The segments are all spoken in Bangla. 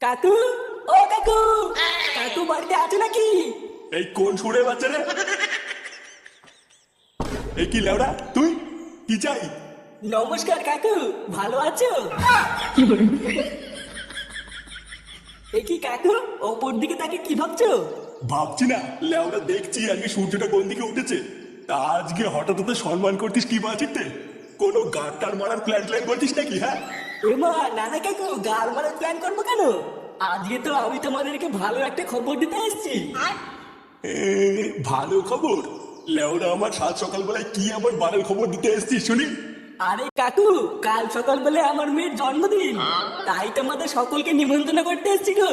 কাকু, ও কাকু, কাকু বাড়িতে আছো নাকি? এই কোন সুরে বাচ্চা রে? এই কি লেওড়া তুই? কি চাই? নমস্কার কাকু, ভালো আছো? এ কি কাকু, ওপর দিকে তাকে কি ভাবছো? ভাবছি না লেওড়া, দেখছি আজকে সূর্যটা কোন দিকে উঠেছে। তা আজকে হঠাৎ ওদের সম্মান করতিস কি বাঁচিতে? কোনো গাড়টার মারার প্ল্যান করছিস নাকি? হ্যাঁ এমা নানা কাকু, গাল মারার প্ল্যান করবো কেন? আজকে তো আমি তোমাদেরকে ভালো একটা খবর দিতে এসেছি। এ, ভালো খবর? লেওড়া, আমার সাত সকালবেলায় কি আবার ভালো খবর দিতে এসছিস শুনি? আরে কাকু, কাল সকালবেলা আমার মেয়ের জন্মদিন, তাই তোমাদের সকলকে নিমন্ত্রণ করতে এসেছি গো।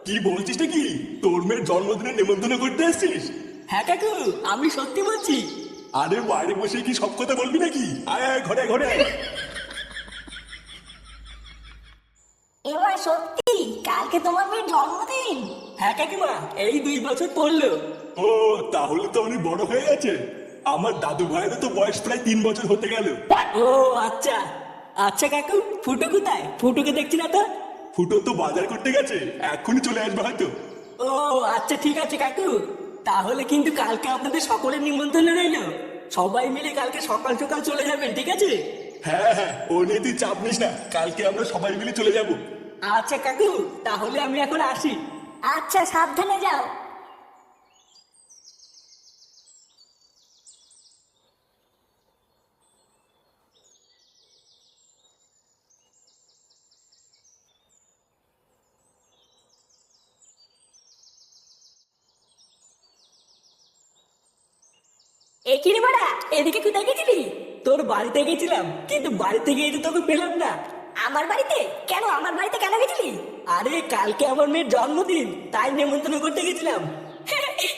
কি বলছিস নাকি? তোর মেয়ের জন্মদিনে নেমন্তন্ন করতে এসছিস? হ্যাঁ কাকু, আমি সত্যি বলছি। আরে বাইরে বসে কি সব কথা বলবি নাকি? আয় আয়, ঘরে আয়, ঘরে আয়। এবার সত্যি কালকে তোমার মেয়ের জন্মদিন? হ্যাঁ কাকিমা, এই 2 বছর পড়লো। ও, তাহলে তো অনেক বড় হয়ে গেছে। আমার দাদু ভাইয়ের তো বয়স প্রায় 3 বছর হতে গেল। ও আচ্ছা। আচ্ছা কাকু, ফুটো কোথায়? ফুটোকে দেখছি না তো। ফুটো তো বাজার করতে গেছে, এক্ষুনি চলে আসবে হয়তো। ও আচ্ছা, ঠিক আছে কাকু, তাহলে কিন্তু কালকে আপনাদের সকলের নিমন্ত্রণ রইলো। সবাই মিলে কালকে সকাল সকাল চলে যাবেন, ঠিক আছে? হ্যাঁ হ্যাঁ, ও নিয়ে তুই চাপ নিস না, কালকে আমরা সবাই মিলে চলে যাব। আচ্ছা কাকু, তাহলে আমি এখন আসি। আচ্ছা, সাবধানে যাও। এ কি রে বাড়া, এদিকে কোথায় গেছিলি? তোর বাড়িতে গেছিলাম, কিন্তু বাড়িতে গিয়ে তো তোকে পেলাম না। আমার বাড়িতে কেন? আমার বাড়িতে কেন গেছিলি? আরে কালকে আমার মেয়ের জন্মদিন, তাই নিমন্ত্রণ করতে গেছিলাম।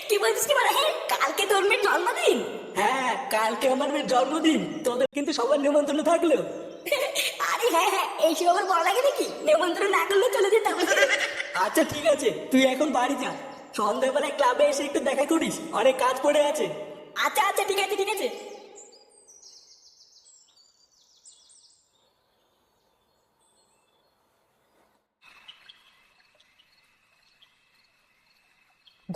কি বলছিস কি বাড়া? হ্যাঁ, কালকে তোর মেয়ের জন্মদিন? হ্যাঁ, কালকে আমার মেয়ের জন্মদিন, তোদের কিন্তু সবার নিমন্ত্রণ থাকলো। আরে হ্যাঁ হ্যাঁ, এইসব আবার বলা লাগে নাকি? নিমন্ত্রণ না করলে চলে যেতাম। আচ্ছা ঠিক আছে, তুই এখন বাড়ি যা। সন্ধ্যাবেলায় ক্লাবে এসে একটু দেখা করিস, অনেক কাজ পড়ে আছে। আচ্ছা আচ্ছা, ঠিক আছে ঠিক আছে।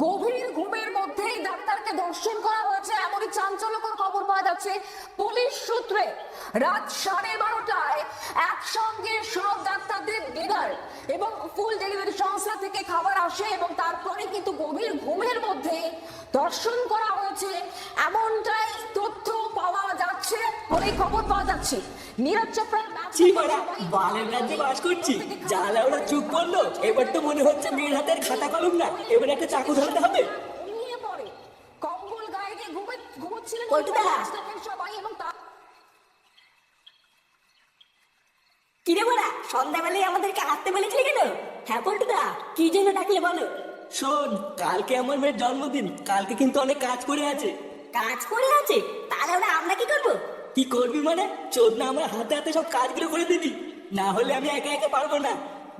গভীর ঘুমের মধ্যেই ডাক্তারকে ধর্ষণ করা হয়েছে এমনই চাঞ্চল্যকর খবর পাওয়া যাচ্ছে পুলিশ সূত্রে। রাত 12:30টায় একসঙ্গে সব ডাক্তারদের ডিনার এবং ফুল ডেলিভারি সংস্থা থেকে খাবার আসে এবং তারপরে কিন্তু গভীর ঘুমের মধ্যে ধর্ষণ করা হয়েছে এমনটাই তথ্য পাওয়া যাচ্ছে, বলেই খবর পাওয়া যাচ্ছে। নীরজ চোপড়া ছি বাড়া, বালের রাজ্যে বাস করছি। জালা ওরা চুপ করলো, এবার তো মনে হচ্ছে মেয়ের হাতের খাতা কলম না, এবার একটা চাকু ধরাতে হবে। ঘুমিয়ে পড়ে, কম্বল গায়ে দিয়ে ঘুমোচ্ছিলেন পল্টুদা। সবাই এবং তার কি রে বাড়া, সন্ধ্যাবেলায় আমাদেরকে আসতে বলেছিলি কেন? হ্যাঁ পল্টুদা, কি জন্য ডাকলে বলো? শোন, কালকে আমার মেয়ের জন্মদিন, কালকে কিন্তু অনেক কাজ করে আছে। কাজ করে আছে? তাহলে আমরা কি করবো? কি করবি মানে? চোদ না, আমরা হাতে হাতে সব কাজগুলো করে দিবি, না হলে আমি একা একা পারবো না।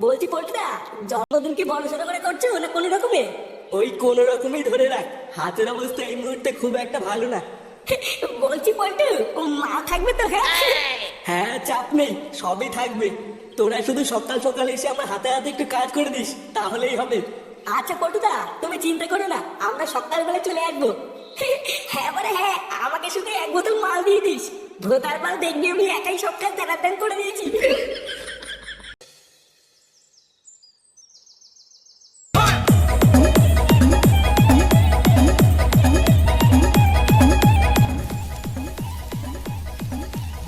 বলছি পল্টুদা, জন্মদিন কি বড় সড়ো করে করছো না কোনো রকমে? ওই কোনো রকমই ধরে রাখ, হাতের অবস্থা এই মুহূর্তে খুব একটা ভালো না। বলছি পল্টু, ও মা থাকবে তো? হ্যাঁ হ্যাঁ, চাপ নেই, সবই থাকবে। তোরা শুধু সকাল সকাল এসে আমার হাতে হাতে একটু কাজ করে দিস, তাহলেই হবে। আচ্ছা পল্টুদা, তুমি চিন্তা করো না, আমরা সকালবেলা চলে আসবো। হ্যাঁ বলে হ্যাঁ, আমাকে শুধু 1 বোতল মাল দিয়ে দিস। ভোতার মাল দেখবি আমি একাই সব কাজ দাঁড়ান করে দিয়েছি।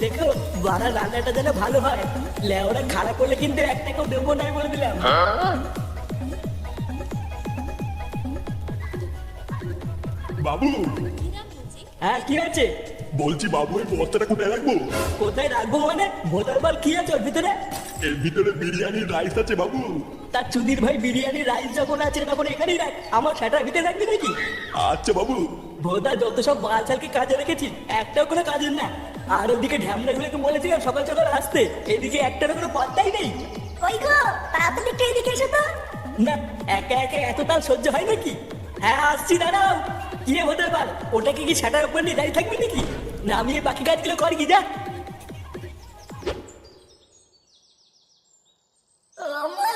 দেখো, বাড়া রান্নাটা যেন ভালো হয়। লেওরা খারাপ করলে কিন্তু একটা কেউ দেবো নাই বলে দিলাম। বাবু, হ্যাঁ কি আছে? বলছি বাবু, এই বস্তাটা কোথায় রাখবো? কোথায় রাখবো মানে? ভোটার মাল কি আছে ওর ভিতরে? এর ভিতরে বিরিয়ানির রাইস আছে বাবু। তার চুদির ভাই, বিরিয়ানি রাইস যখন আছে তখন এখানেই রাখ, আমার সেটার ভিতরে রাখবি নাকি? আচ্ছা বাবু। ভোদা যত সব বালছালকে কাজে রেখেছি, একটাও কোনো কাজের না। আর ওদিকে ঢ্যামড়াগুলোকে বলেছিলাম সকাল সকাল আসতে, এদিকে একটারও কোনো পাত্তাই নেই। ওই গো, তাড়াতাড়ি একটু এদিকে এসো তো। না, একা একা এত তাল সহ্য হয় নাকি? হ্যাঁ আসছি, দাঁড়াও। কি রে ভোটার মাল, ওটাকে কি সেটার উপর নিয়ে দাঁড়িয়ে থাকবি নাকি? নামিয়ে বাকি কাজগুলো কর কি, যা। ও মা,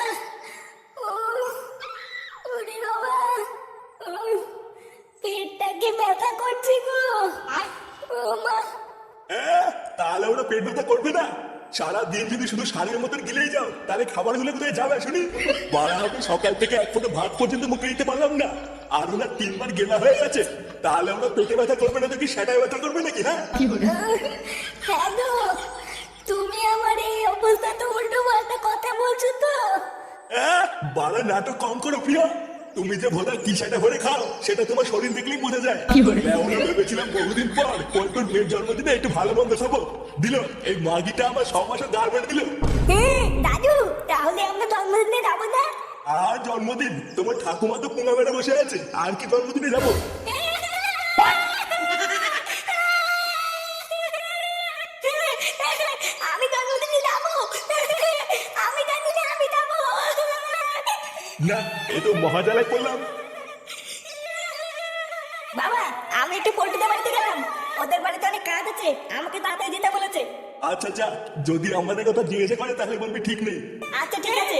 পেট ব্যথা করবে না? সারা দিন যদি শুধু সারের মতন গিলেই যাও তাহলে খাবারগুলো কোথায় যাবে শুনি? বাড়া হবে সকাল থেকে এক ফোঁটা ভাত পর্যন্ত মুখে দিতে পারলাম না, আর ওনার 3 বার গেলা হয়ে গেছে। তাহলে আমরা পেটে ব্যথা করবে না তো কি সেটাই ব্যথা করবে নাকি? হ্যাঁ হ্যাঁ গো, তুমি আমার এই অবস্থাতে উল্টো পাল্টা কথা বলছো তো? বাড়া নাটক কম করো প্রিয়া। তুমি যে ভোদার কি সেটা ভরে খাও সেটা তোমার শরীর দেখলেই বোঝা যায়। আমরা ভেবেছিলাম বহুদিন পর পল্টুর মেয়ের জন্মদিনে একটু ভালো মন্দ খাবো, দিল এই মাগিটা আমার 6 মাসের দাঁড় বেড়ে দিল। দাদু, তাহলে আমরা জন্মদিনে যাবো না? আর জন্মদিন? তোমার ঠাকুমা তো পুঙ্গা বেড়ে বসে আছে, আর কি জন্মদিনে যাবো? আমি জন্মদিনে যাবো, আমি জন্মদিনে আমি যাবো। না, এই তো মহাজালায় পড়লাম। বাবা, আমি একটু পল্টুদের বাড়িতে গেলাম, ওদের বাড়িতে অনেক কাজ আছে, আমাকে তাড়াতাড়ি যেতে বলেছে। আচ্ছা যা, যদি আমাদের কথা জিজ্ঞাসা করে তাহলে বলবি ঠিক নেই। আচ্ছা ঠিক আছে।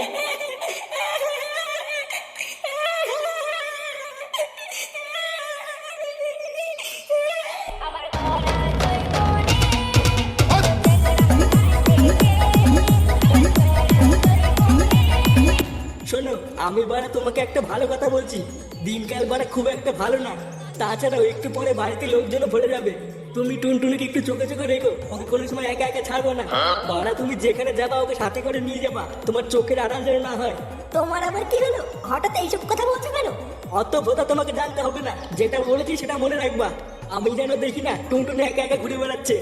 শোনো, আমি বারা তোমাকে একটা ভালো কথা বলছি, দিনকাল বারা খুব একটা ভালো না। তাছাড়াও একটু পরে বাড়িতে লোকজন ভরে যাবে। তুমি টুনটুনিকে একটু চোখে চোখে রেখো, ওকে কোনো সময় একা একা ছাড়বো না। বারা তুমি যেখানে যাবা ওকে সাথে করে নিয়ে যাবা, তোমার চোখের আড়াল যেন না হয়। তোমার আবার কি হলো? হঠাৎ এইসব কথা বলছো কেন? অত বোধা তোমাকে জানতে হবে না, যেটা বলেছি সেটা মনে রাখবা। আমি যেন দেখি না টুনটুনি একা একা ঘুরে বেড়াচ্ছে।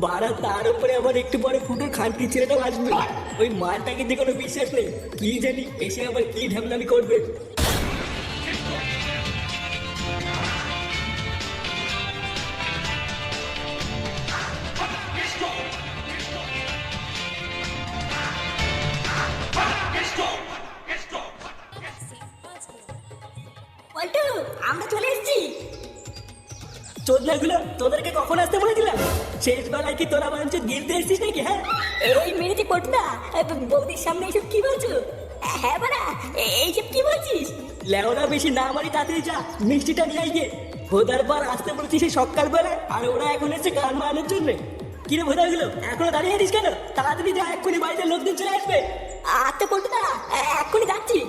বারা তার উপরে আবার একটু পরে ফুটোর খানটি ছেলেটাও আসবে। ওই মারটাকে দিয়ে কোনো বিশ্বাস নেই, কি জানি এসে আবার কি ঢামনামি করবে। পল্টু, আমরা চলে এসেছি। চোদনাগুলো, তোদেরকে কখন আসতে বলেছিলাম? শেষ বেলায় কি তোরা মানুষ গিলতে এসেছিস নাকি? হ্যাঁ এই মেরেছি পল্টুদা, বৌদির সামনে এইসব কি বলছো? হ্যাঁ বাড়া, এইসব কি বলছিস? লেওরা বেশি না মারি, তাড়াতাড়ি যা মিষ্টিটা নিয়ে আইগে। ভোদার বার আসতে বলেছি সেই সকালবেলা, আর ওরা এখন এসে গান মারানোর জন্য। কিরে ভোদার গুলো, এখনো দাঁড়িয়ে আছিস কেন? তাড়াতাড়ি যা, এক্ষুনি বাড়িতে লোকজন চলে আসবে। আচ্ছা পল্টুদা, এক্ষুনি যাচ্ছি।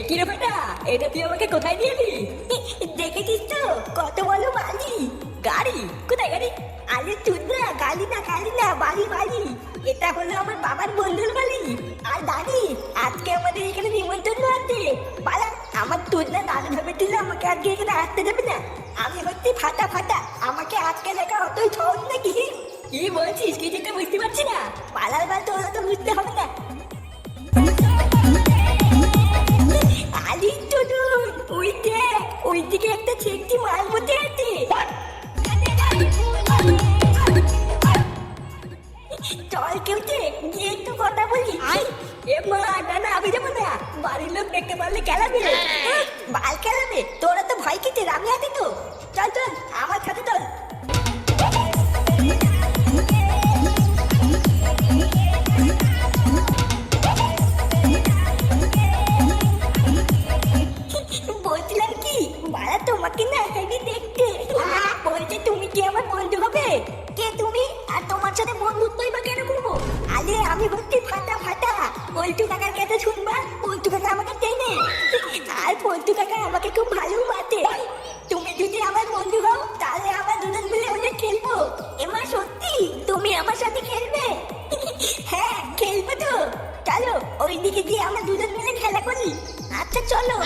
কি রে বেটা, এটা তুই আমাকে কোথায় নিয়ে এলি? দেখেছিস তো কত বলো বালি? গাড়ি? কোথায় গাড়ি? আরে চুদরা, গালি না বালি বালি। এটা হলো আমার বাবার বন্ধুর বাড়ি। আর দাদি, আজকে আমাদের এখানে নিমন্ত্রণ আছে। বালা, আমার চুদরা দাদু ভেবেছিল আমাকে আজকে এখানে আসতে দেবে না। আমি হচ্ছি ফাটা ফাটা, আমাকে আজকে দেখা অতই সহজ নাকি? কি বলছিস? কিছু তো বুঝতে পারছি না। পালার বার তোরা তো বুঝতে হবে না। আলি টুডুন, ওই দিকে একটা ছেকটি মাল মধ্যে আছে। চল কেউছে, গিয়ে একটু কথা বলি। এ মা, না আমি যাবো না, বাড়ির লোক দেখতে পারলে খেলাবে। বাল খেলাবে? তোরা তো ভয় খেতে, আমি আছি তো। চল চল, আমার সাথে চল। বলছিলাম কি, বাড়া তোমাকে না এখানে দেখতে বলছে, তুমি কি আমার বন্ধু হবে? কে তুমি? আর তোমার সাথে বন্ধুত্বই বা কেন করবো? আরে আমি হচ্ছি ফাটা ফাটা, পল্টু কাকার কাছে শুনবা, পল্টু কাকা আমাকে চেনে। আর পল্টু কাকা আমাকে খুব ভালো বাতে। তুমি যদি আমার বন্ধু হও তাহলে আমরা দুজন মিলে অনেক খেলবো। এমা সত্যি তুমি আমার সাথে খেলবে? হ্যাঁ খেলবো তো। চলো ওইদিকে গিয়ে আমরা দুজন মিলে খেলা করি। আচ্ছা চলো।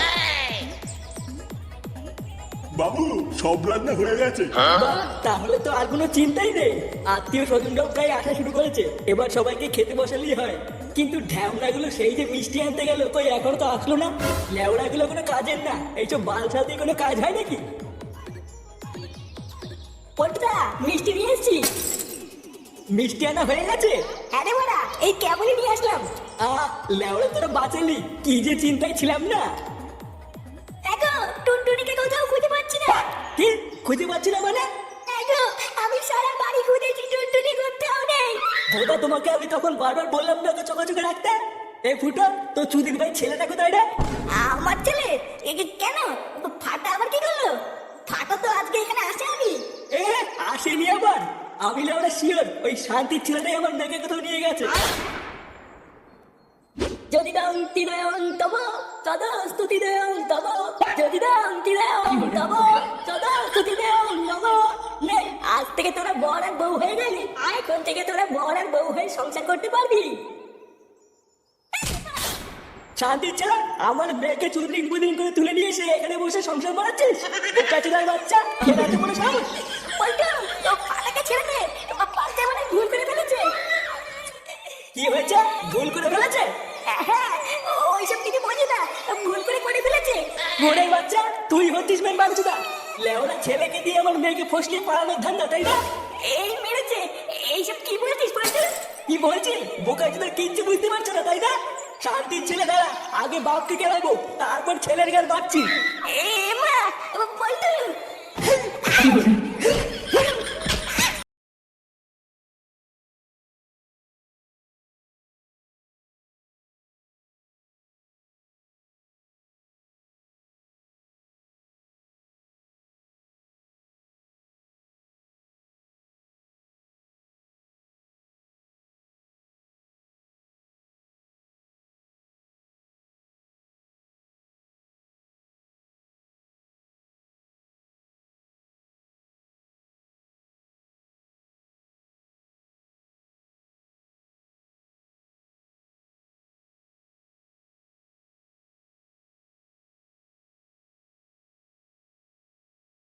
বাবু, সব রান্না হয়ে গেছে। বাহ, তাহলে তো আর কোনো চিন্তাই নেই। আত্মীয় স্বজনরাও প্রায় আসা শুরু করেছে, এবার সবাইকে খেতে বসালেই হয়। কিন্তু ঢ্যামড়াগুলো সেই যে মিষ্টি আনতে গেল, কই এখনো তো আসলো না। লেওড়াগুলো কোনো কাজের না, এইসব বালসা দিয়ে কোনো কাজ হয় নাকি? পল্টুদা, মিষ্টি নিয়ে এসছি। মিষ্টি আনা হয়ে গেছে? আরে বাড়া, এই কেবলই নিয়ে আসলাম। লেওড়া তোরা বাঁচালি, কি যে চিন্তায় ছিলাম না। দেখো, টুনটুনিকে কোথাও খুঁজে পাচ্ছি না। কি খুঁজে পাচ্ছি না মানে? দেখো, আমি ভোদা তোমাকে আমি তখন বারবার বললাম না তো চোখে রাখতে। এ ফুটো, তো চুদির ভাই ছেলেটা কোথায় রে? আমার ছেলে কেন? ফাটা আবার কি করলো? ফাটা তো আজকে এখানে আসেনি। এ আসেনি আবার? আমি আমরা শিওর ওই শান্তির ছেলেটাই আমার মেয়েকে কোথাও নিয়ে গেছে। যদি দাম তিনয়ন তব তদা স্তুতি দেয়ং তব, যদি দাম তিনয়ন তব তদা স্তুতি দেয়ং নব। নে, আজ থেকে তোরা বর আর বউ হয়ে গেলি। এখন থেকে তোরা বর আর বউ হয়ে সংসার করতে পারবি। শান্তির ছেলে আমার মেয়েকে চুদলিং বুদিং করে তুলে নিয়ে এসে এখানে বসে সংসার বানাচ্ছিস? কাচুদার বাচ্চা, এর এত বড় সাহস? বলতো তো ফাটাকে ছেড়ে দে, পাল্টে মানে ভুল করে ফেলেছে। কি হয়েছে? ভুল করে ফেলেছে? হ্যাঁ, ওইসব কিছু বোঝে না, ভুল করে ফেলেছে। ঘোড়াই বাচ্চা, তুই হচ্ছিস মেন বাঞ্চুদা। লেওরা ছেলেকে দিয়ে আমার মেয়েকে ফসলিয়ে পালানোর ধান্দা, তাই না? এই মেরেছে, এইসব কি বলছিস বলতো? কি বলছি? বোকা চোদার কিচ্ছু বুঝতে পারছো না, তাই না? শান্তির ছেলে দাঁড়া, আগে বাপকে কেলাবো, তারপর ছেলের গাল বাড়ছি। এ মা, বলতো